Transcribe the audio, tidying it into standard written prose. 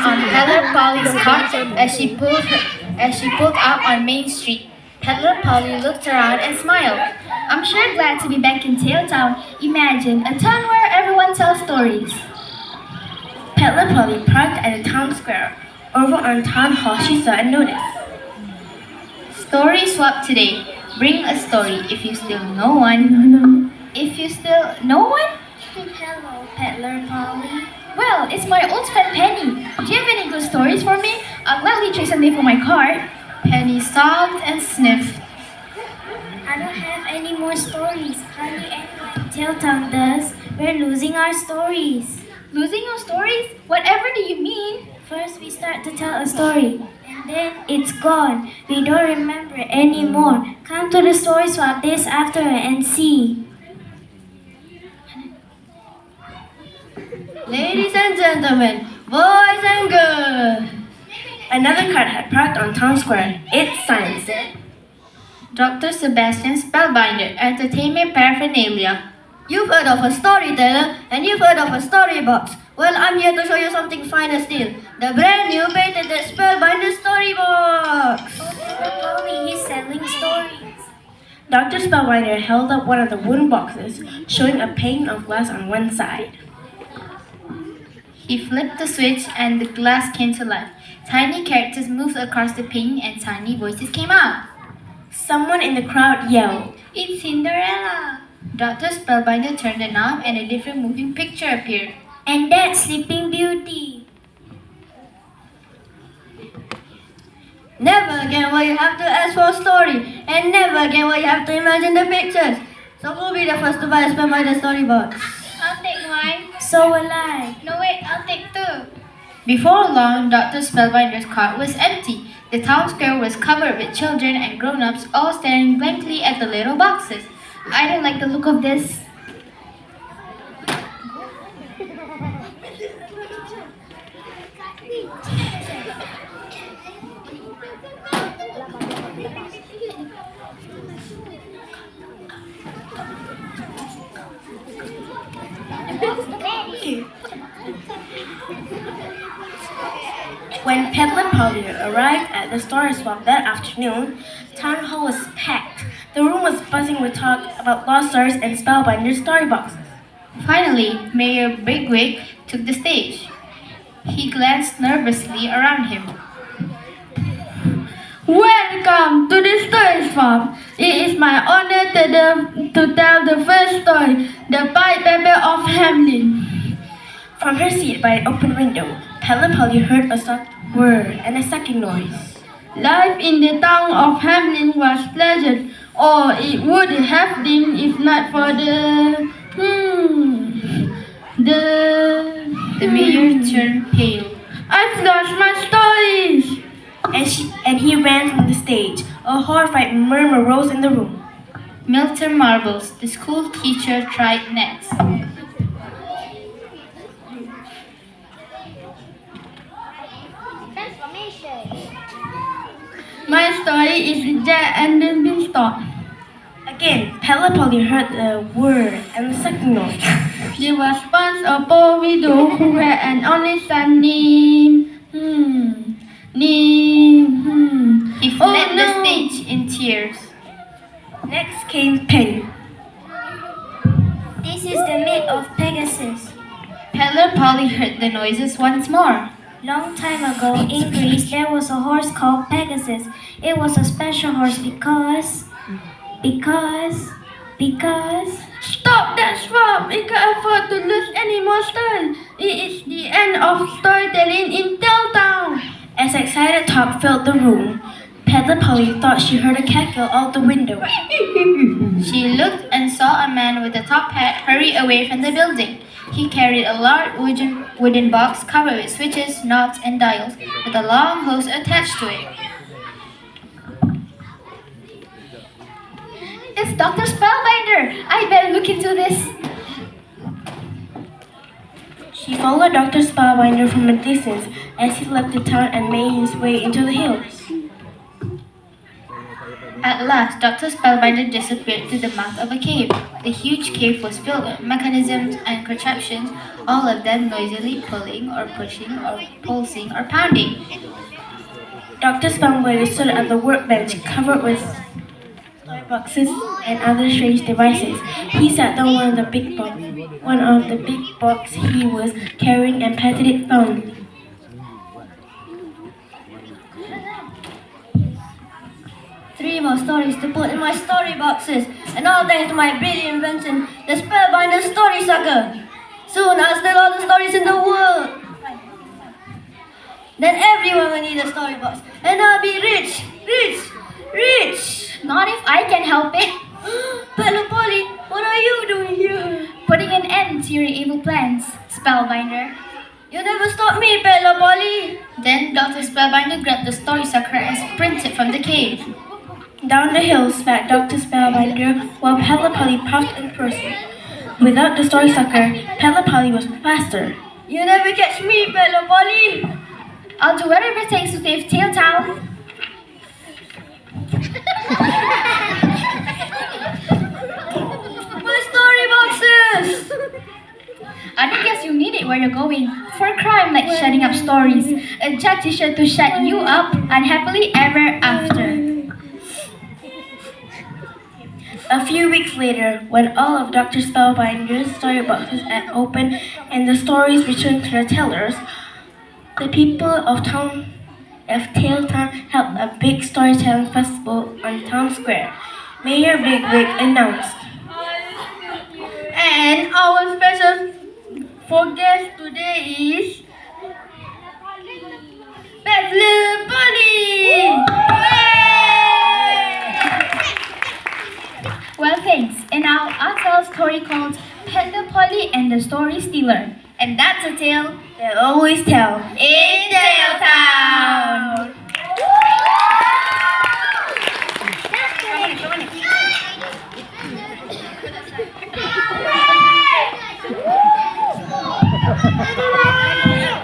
on Peddler Polly's cart as she pulled up on Main Street. Peddler Polly looked around and smiled. I'm sure glad to be back in Tailtown. Imagine a town where everyone tells stories. Peddler Polly parked at the town square. Over on Town Hall, she saw a notice. Story swap today. Bring a story if you still know one. If you still know one? Hello, Peddler Polly. Well, it's my old friend Penny. Do you have any good stories for me? I'll gladly trade someday for my cart. Penny sobbed and sniffed. I don't have any more stories. Hardly anyone in Tailtown does. We're losing our stories. Losing your stories? Whatever do you mean? First, we start to tell a story, and then it's gone. We don't remember it anymore. Come to the story swap days after and see. Ladies and gentlemen, boys and girls. Another cart had parked on town square. Its sign said, Dr. Sebastian Spellbinder, Entertainment Paraphernalia. You've heard of a storyteller and you've heard of a storybox. Well, I'm here to show you something finer still. The brand new patented Spellbinder Storybox. Polly, he's selling stories. Dr. Spellbinder held up one of the wooden boxes, showing a pane of glass on one side. He flipped the switch and the glass came to life. Tiny characters moved across the pane and tiny voices came out. Someone in the crowd yelled, It's Cinderella! Dr. Spellbinder turned the knob and a different moving picture appeared. And that's Sleeping Beauty. Never again will you have to ask for a story, and never again will you have to imagine the pictures. So who'll be the first to buy a Spellbinder Storybox? I'll take one. So will I. No wait, I'll take two. Before long, Dr. Spellbinder's cart was empty. The town square was covered with children and grown-ups all staring blankly at the little boxes. I don't like the look of this. When Peddler Polly arrived at the story swap that afternoon, town hall was packed. The room was buzzing with talk about lost stories and Spellbinder storyboxes. Finally, Mayor Bigwig took the stage. He glanced nervously around him. Welcome to the story swap. It is my honor to tell the first story, The Pied Piper of Hamelin. From her seat by an open window, Peddler Polly heard a soft whir and a sucking noise. Life in the town of Hamelin was pleasant, or it would have been if not for The mayor turned pale. I've lost my stories. And he ran from the stage. A horrified murmur rose in the room. Milton Marbles, the school teacher, tried next. My story is Jack and the Beanstalk. Again, Peddler Polly heard the whir and the sucking noise. There was once a poor widow who had an only son named He fled the stage in tears. Next came Penny. This is the myth of Pegasus. Peddler Polly heard the noises once more. Long time ago in Greece, there was a horse called Pegasus. It was a special horse because... Stop that swap! We can't afford to lose any more stories. It is the end of storytelling in Tailtown. As excited talk filled the room, Peddler Polly thought she heard a cackle out the window. She looked and saw a man with a top hat hurry away from the building. He carried a large wooden box covered with switches, knobs, and dials, with a long hose attached to it. It's Dr. Spellbinder. I better look into this. She followed Dr. Spellbinder from a distance as he left the town and made his way into the hills. At last, Dr. Spellbinder disappeared through the mouth of a cave. The huge cave was filled with mechanisms and contraptions, all of them noisily pulling or pushing or pulsing or pounding. Dr. Spellbinder stood at the workbench covered with toy boxes and other strange devices. He sat down one of the big box he was carrying and patted it fondly. 3 more stories to put in my story boxes, and all thanks to my brilliant invention, the Spellbinder Story Sucker. Soon I'll sell all the stories in the world. Then everyone will need a story box, and I'll be rich, rich, rich. Not if I can help it. Pedlo Polly, what are you doing here? Putting an end to your evil plans, Spellbinder. You never stop me, Pedlo Polly. Then Dr. Spellbinder grabbed the story sucker and sprinted from the cave. Down the hill spat Dr. Spellbinder while Peddler Polly puffed and pursued. Without the story sucker, Peddler Polly was faster. You never catch me, Pedlo Polly. I'll do whatever it takes to save Tailtown. My story boxes. I guess you need it where you're going. For a crime like shutting up stories, a judge is sure to shut you up unhappily ever after. A few weeks later, when all of Dr. Spellbinder's story boxes had opened and the stories returned to their tellers, the people of Tailtown held a big storytelling festival on Town Square. Mayor Bigwig announced, And our special guest today is Pedlo Polly. Well, thanks. And now I'll tell a story called Peddler Polly and the Story Stealer. And that's a tale they'll always tell. In Tailtown.